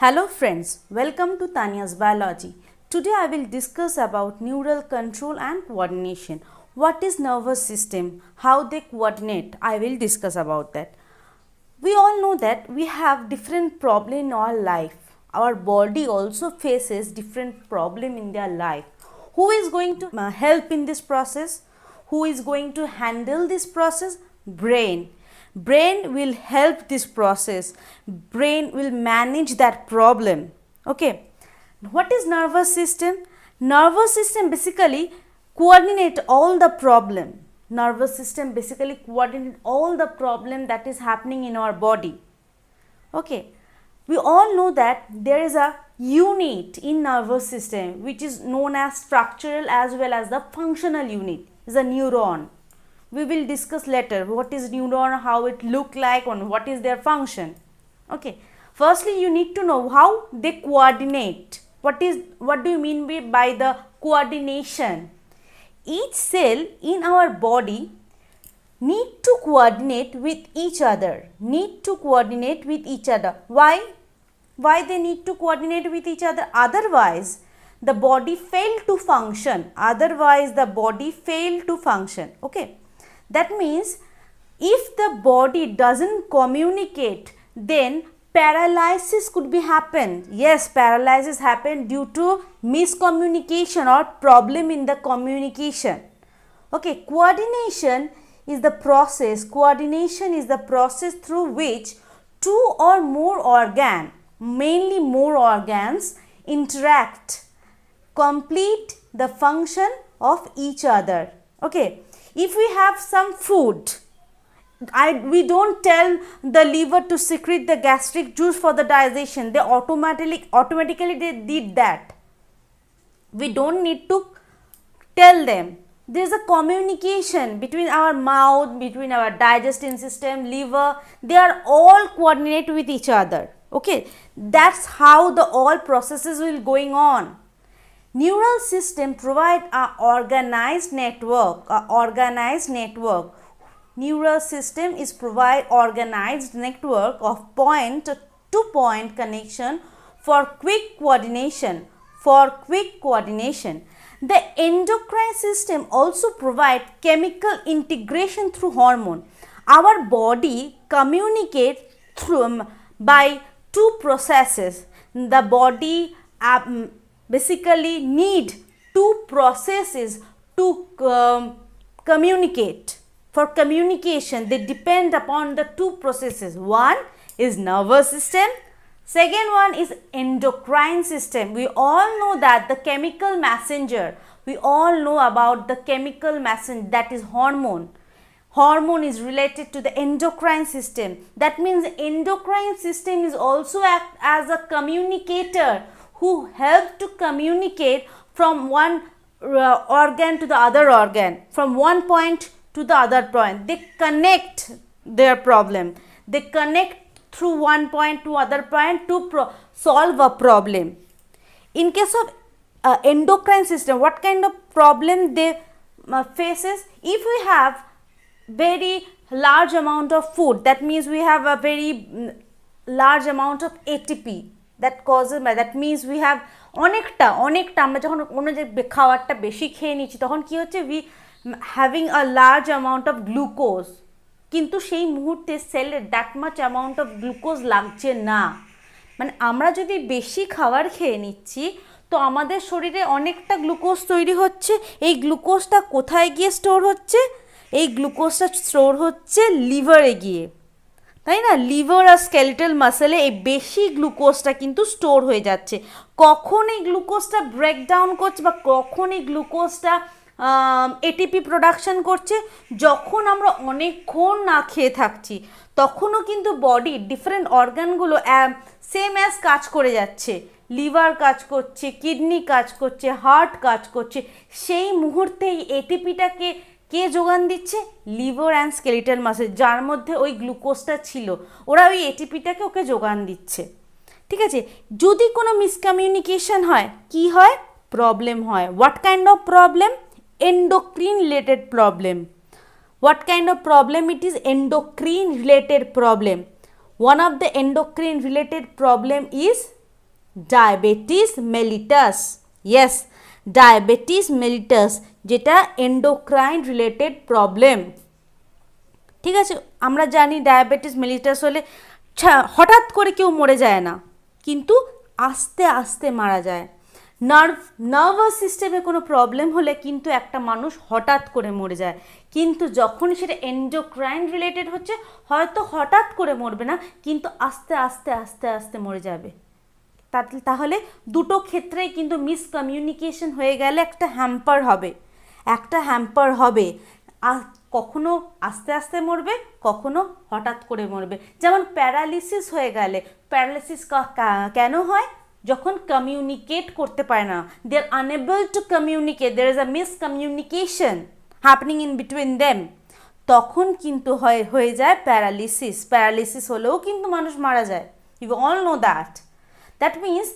Hello friends, welcome to Tanya's Biology. Today I will discuss about neural control and coordination. What is nervous system? How they coordinate? I will discuss about that. We all know that we have different problem in our life. Our body also faces different problem in their life. Who is going to help in this process? Who is going to handle this process? Brain. Brain will help this process. Brain will manage that problem. Okay. What is nervous system? Nervous system basically coordinate all the problem. Nervous system basically coordinate all the problem that is happening in our body. Okay. We all know that there is a unit in nervous system which is known as structural as well as the functional unit, is a neuron. We will discuss later what is neuron, how it look like, and what is their function. Okay. Firstly, you need to know how they coordinate. What do you mean by the coordination? Each cell in our body need to coordinate with each other. Why? Why they need to coordinate with each other? Otherwise, the body fail to function. Okay. That means if the body doesn't communicate, then paralysis could be happen. Yes, paralysis happen due to miscommunication or problem in the communication. Okay, coordination is the process through which two or more organ, mainly more organs, interact, complete the function of each other. Okay. If we have some food, we don't tell the liver to secrete the gastric juice for the digestion. They automatically they did that. We don't need to tell them. There is a communication between our mouth, between our digestive system, liver. They are all coordinate with each other. Okay, that's how the all processes will going on. Neural system provide a organized network. Neural system is provide organized network of point to point connection for quick coordination. The endocrine system also provide chemical integration through hormone. Our body communicates by two processes. The body basically need two processes to communicate. For communication, they depend upon the two processes. One is nervous system, second one is endocrine system. We all know that the chemical messenger, we all know about the chemical messenger, that is hormone. Hormone is related to the endocrine system. That means endocrine system is also act as a communicator who help to communicate from one organ to the other organ, from one point to the other point. They connect their problem. They connect through one point to other point to solve a problem. In case of endocrine system, what kind of problem they faces? If we have very large amount of food, that means we have a very large amount of ATP. that means we have অনেকটা আমরা যখন কোনো যে খাবারটা বেশি খেয়ে নিচ্ছি তখন কি হচ্ছে we having a large amount of glucose, কিন্তু সেই মুহূর্তে সেলের that much amount of glucose লাগছে না। মানে আমরা যদি বেশি খাবার খেয়ে নিচ্ছি তো আমাদের শরীরে অনেকটা গ্লুকোজ তৈরি হচ্ছে। এই গ্লুকোজটা কোথায় গিয়ে স্টোর হচ্ছে? এই গ্লুকোজটা স্টোর হচ্ছে লিভারে গিয়ে, তাই না? লিভার আর স্কেলেটাল মাসেলে এই বেশি গ্লুকোজটা কিন্তু স্টোর হয়ে যাচ্ছে। কখন এই গ্লুকোজটা ব্রেকডাউন করছে বা কখন এই গ্লুকোজটা এটিপি প্রোডাকশন করছে? যখন আমরা অনেকক্ষণ না খেয়ে থাকছি তখনও কিন্তু বডির ডিফারেন্ট অর্গানগুলো সেম অ্যাজ কাজ করে যাচ্ছে। লিভার কাজ করছে, কিডনি কাজ করছে, হার্ট কাজ করছে। সেই মুহূর্তে এই এটিপিটাকে কে যোগান দিচ্ছে? লিভার অ্যান্ড স্কেলেটাল মাসেল, যার মধ্যে ওই গ্লুকোজটা ছিল, ওরা ওই এটিপিটাকে ওকে যোগান দিচ্ছে। ঠিক আছে, যদি কোনো মিসকমিউনিকেশন হয় কি হয়? প্রবলেম হয়। What kind of problem? Endocrine related problem. What kind of problem it is? Endocrine related problem. One of the endocrine related problem is diabetes mellitus, yes diabetes mellitus, যেটা এন্ডোক্রাইন রিলেটেড প্রবলেম। ঠিক আছে, আমরা জানি diabetes mellitus হলে হঠাৎ করে কেউ মরে যায় না, কিন্তু আস্তে আস্তে মারা যায়। নার্ভাস সিস্টেমে কোনো প্রবলেম হলে কিন্তু একটা মানুষ হঠাৎ করে মরে যায়, কিন্তু যখনই সেটা এন্ডোক্রাইন রিলেটেড হচ্ছে হয়তো হঠাৎ করে মরবে না, কিন্তু আস্তে আস্তে আস্তে আস্তে মরে যাবে। তাহলে দুটো ক্ষেত্রেই কিন্তু মিসকমিউনিকেশন হয়ে গেলে একটা হ্যাম্পার হবে, কখনো আস্তে আস্তে মরবে, কখনো হঠাৎ করে মরবে। যেমন প্যারালিসিস হয়ে গেলে, প্যারালিসিস কেন হয়? যখন কমিউনিকেট করতে পারে না, they are unable to communicate, there is a miscommunication happening in between them, তখন কিন্তু হয়ে যায় প্যারালিসিস হলেও কিন্তু মানুষ মারা যায়। You all know that. That means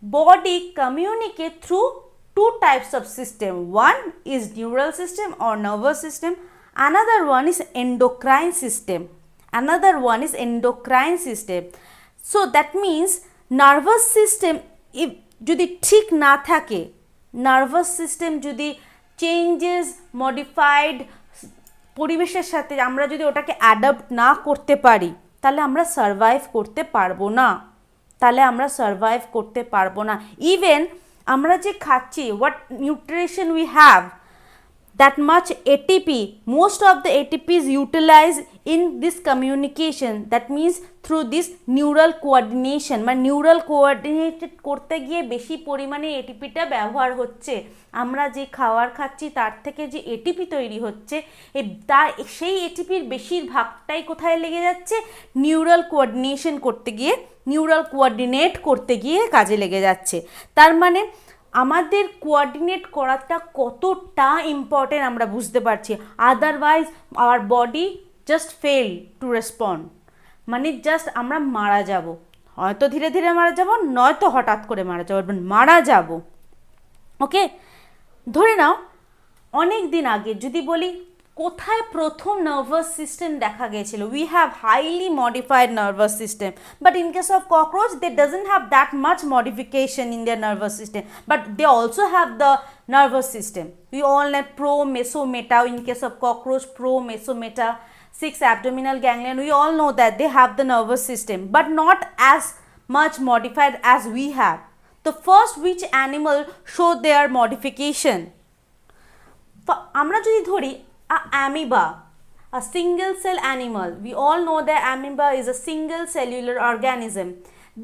body communicate through two types of system. One is neural system or nervous system. Another one is endocrine system. So that means nervous system if যদি ঠিক না থাকে, nervous system যদি changes modified পরিবেশের সাথে আমরা যদি ওটাকে অ্যাডাপ্ট না করতে পারি, তাহলে আমরা সারভাইভ করতে পারবো না। ইভেন আমরা যে খাচ্ছি, what nutrition we have, that much ATP, most of the ATP is utilized in this communication, that means through this neural coordination, মানে নিউরাল কোঅর্ডিনেটেড করতে গিয়ে বেশি পরিমাণে এটিপিটা ব্যবহার হচ্ছে। আমরা যে খাবার খাচ্ছি তার থেকে যে এটিপি তৈরি হচ্ছে, সেই এটিপির বেশিরভাগটাই কোথায় লেগে যাচ্ছে? নিউরাল কোঅর্ডিনেট করতে গিয়ে কাজে লেগে যাচ্ছে। তার মানে আমাদের কোঅর্ডিনেট করাটা কতটা ইম্পর্টেন্ট আমরা বুঝতে পারছি। Otherwise our body just fail to respond, মানে জাস্ট আমরা মারা যাব, হয়তো ধীরে ধীরে মারা যাব, নয়তো হঠাৎ করে মারা যাব। ওকে, ধরে নাও অনেক দিন আগে যদি বলি কোথায় প্রথম নার্ভাস সিস্টেম দেখা গিয়েছিল, we have highly modified nervous system, but in case of cockroach they doesn't have that much modification in their nervous system, but they also have the nervous system. We all know pro meso meta, in case of cockroach pro meso meta, 6 abdominal ganglion, we all know that they have the nervous system, but not as much modified as we have. The first which animal show their modification? আমরা যদি ধরি amoeba, a single cell animal, we all know that amoeba is a single cellular organism.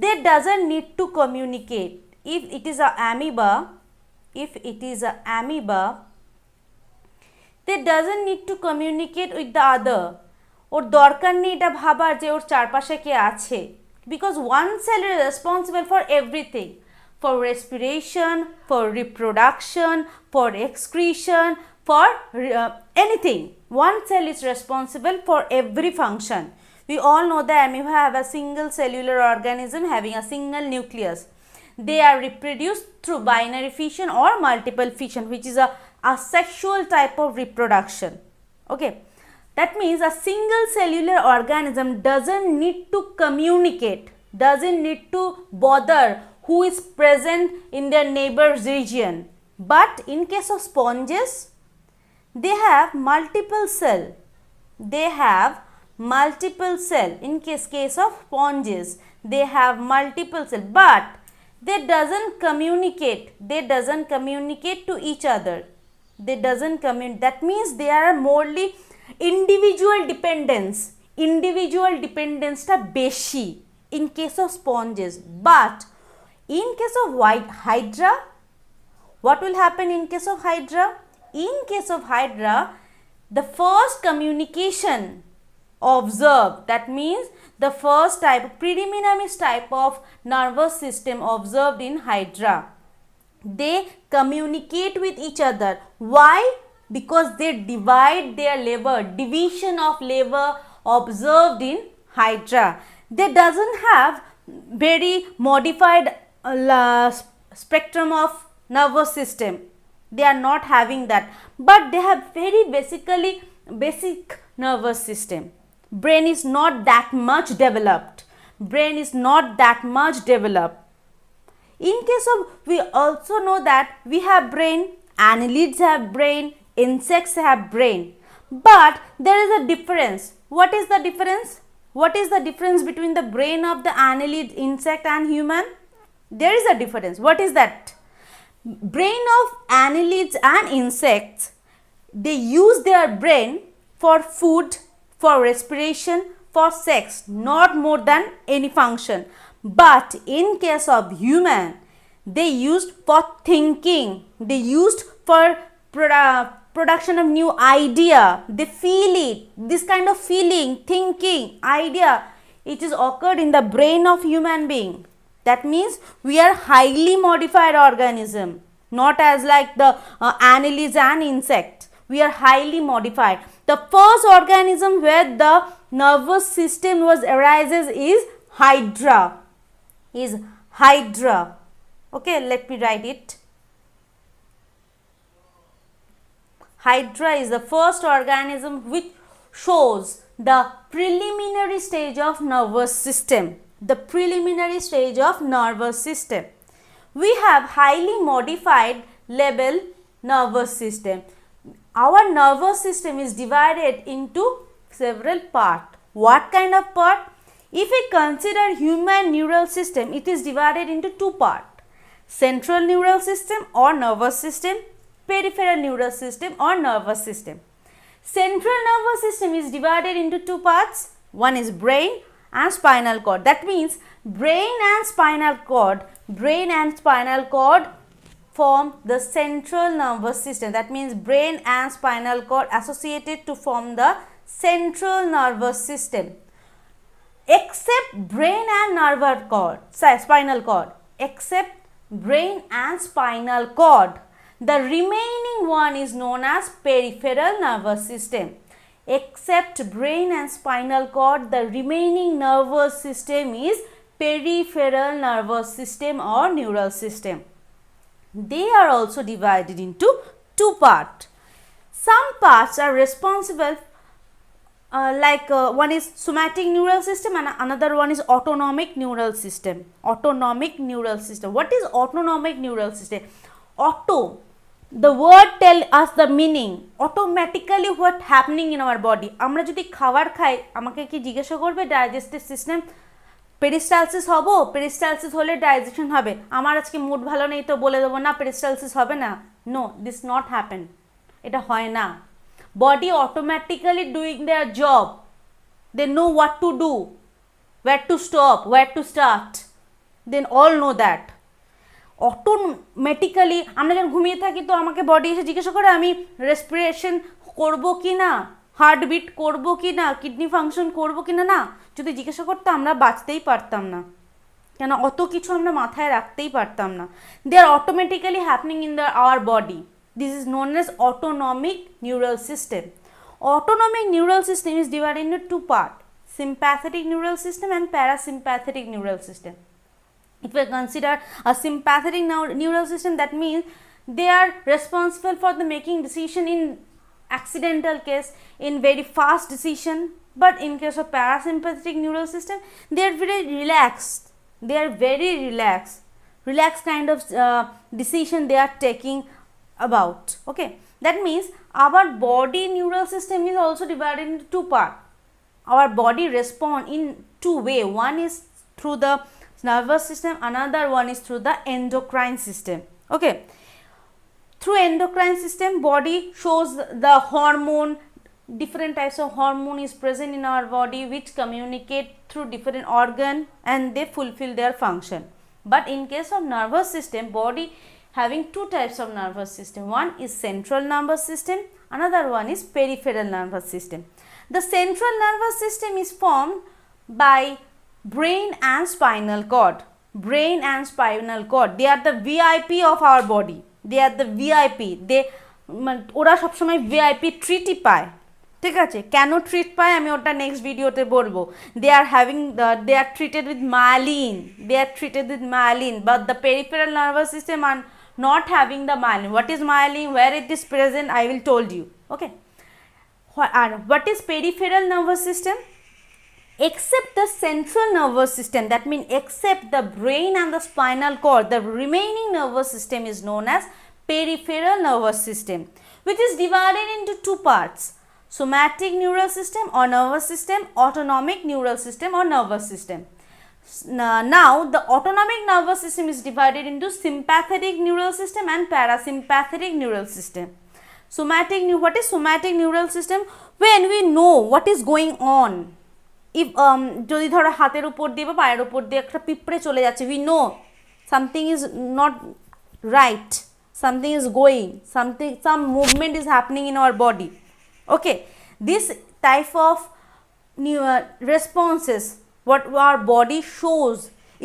They doesn't need to communicate. If it is a amoeba, they doesn't need to communicate with the other. ওর দরকার নেই এটা ভাবার যে ওর চারপাশে কে আছে, because one cell is responsible for everything, for respiration, for reproduction, for excretion, for anything. One cell is responsible for every function. We all know that amoeba have a single cellular organism having a single nucleus. They are reproduced through binary fission or multiple fission, which is a sexual type of reproduction. Okay, that means a single cellular organism doesn't need to communicate, doesn't need to bother who is present in their neighbor's region. But in case of sponges, they have multiple cell. In case of sponges, they have multiple cell, but they doesn't communicate to each other. That means they are morely individual dependence টা বেশি in case of sponges. But in case of hydra, what will happen in case of hydra? In case of hydra, the first communication observed, that means the first type, predominant type of nervous system observed in hydra, they communicate with each other. Why? Because they divide their labor, division of labor observed in hydra. They doesn't have very modified spectrum of nervous system, they are not having that, but they have very basic nervous system. Brain is not that much developed. In case of, we also know that we have brain, annelids have brain, insects have brain, but there is a difference. What is the difference? What is the difference between the brain of the annelid, insect and human? There is a difference. What is that? Brain of annelids and insects, they use their brain for food, for respiration, for sex, not more than any function. But in case of human, they used for thinking, they used for production of new idea, they feel it, this kind of feeling, thinking, idea, it is occurred in the brain of human being. That means we are highly modified organism, not as like the annelids and insects. We are highly modified. The first organism where the nervous system was arises is Hydra. Okay, let me write it. Hydra is the first organism which shows the preliminary stage of nervous system. The preliminary stage of nervous system. We have highly modified level nervous system. Our nervous system is divided into several parts. What kind of part? If we consider human neural system, it is divided into two parts. Central neural system or nervous system, peripheral neural system or nervous system. Central nervous system is divided into two parts. One is brain and spinal cord. That means brain and spinal cord form the central nervous system. That means brain and spinal cord associated to form the central nervous system. Except brain and spinal cord. Except brain and spinal cord, the remaining one is known as peripheral nervous system. Except brain and spinal cord, the remaining nervous system is peripheral nervous system or neural system. They are also divided into two parts. Some parts are responsible one is somatic neural system and another one is autonomic neural system. Autonomic neural system. What is autonomic neural system? Auto, the word tell us the meaning. Automatically what happening in our body. আমরা যদি খাবার খাই আমাকে কি জিজ্ঞাসা করবে digestive system peristalsis হবো, peristalsis হলে ডাইজেশন হবে। আমার আজকে মুড ভালো নেই তো বলে দেবো না পেরিস্টালসিস হবে না। No, this not happen. এটা হয় না। Body automatically doing their job. They know what to do, where to stop, where to start. They all know that. Automatically আমরা যখন ঘুমিয়ে থাকি তো আমাকে বডি এসে জিজ্ঞাসা করে আমি রেসপিরেশন করব কি না, হার্টবিট করব কি না, কিডনি ফাংশন করব কি না। না, যদি জিজ্ঞাসা করতো আমরা বাঁচতেই পারতাম না, কেন অত কিছু আমরা মাথায় রাখতেই পারতাম না। They are automatically happening in our body. This is known as autonomic neural system. Autonomic neural system is divided into two parts, sympathetic neural system and parasympathetic neural system. If we consider a sympathetic neural system, that means they are responsible for the making decision in accidental case, in very fast decision. But in case of parasympathetic neural system, they are very relaxed. They are very relaxed kind of decision they are taking about. Okay, that means our body neural system is also divided into two parts. Our body respond in two ways. One is through the nervous system, another one is through the endocrine system. Okay, through endocrine system body shows the hormone. Different types of hormone is present in our body which communicate through different organ and they fulfill their function. But in case of nervous system, body having two types of nervous system. One is central nervous system, another one is peripheral nervous system. The central nervous system is formed by brain and spinal cord. Brain and spinal cord, they are the VIP of our body. They are the VIP. ওরা সবসময় VIP ট্রিটই পায়। ঠিক আছে, কেন treat পায় আমি ওটা next ভিডিওতে বলবো। they are treated with myelin, but the peripheral nervous system are not having the myelin. What is myelin, where it is present, I will told you. Okay, what is peripheral nervous system? Except the central nervous system, that means except the brain and the spinal cord, the remaining nervous system is known as peripheral nervous system, which is divided into two parts: somatic neural system or nervous system, autonomic neural system or nervous system. Now the autonomic nervous system is divided into sympathetic neural system and parasympathetic neural system. What is somatic neural system? When we know what is going on, if যদি ধরো হাতের উপর দিয়ে বা পায়ের উপর দিয়ে একটা পিঁপড়ে চলে যাচ্ছে, we know something is not right, something is going, some movement is happening in our body. Okay, this type of responses what our body shows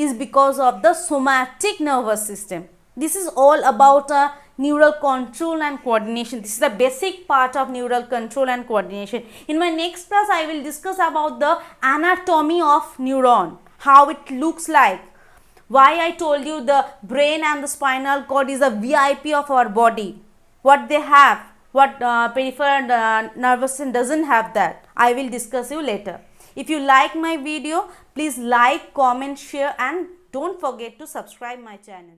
is because of the somatic nervous system. This is all about neural control and coordination. This is the basic part of neural control and coordination. In my next class, I will discuss about the anatomy of neuron, how it looks like, why I told you the brain and the spinal cord is a VIP of our body, what they have, what peripheral nervous system doesn't have that. I will discuss you later. If you like my video, please like, comment, share and don't forget to subscribe my channel.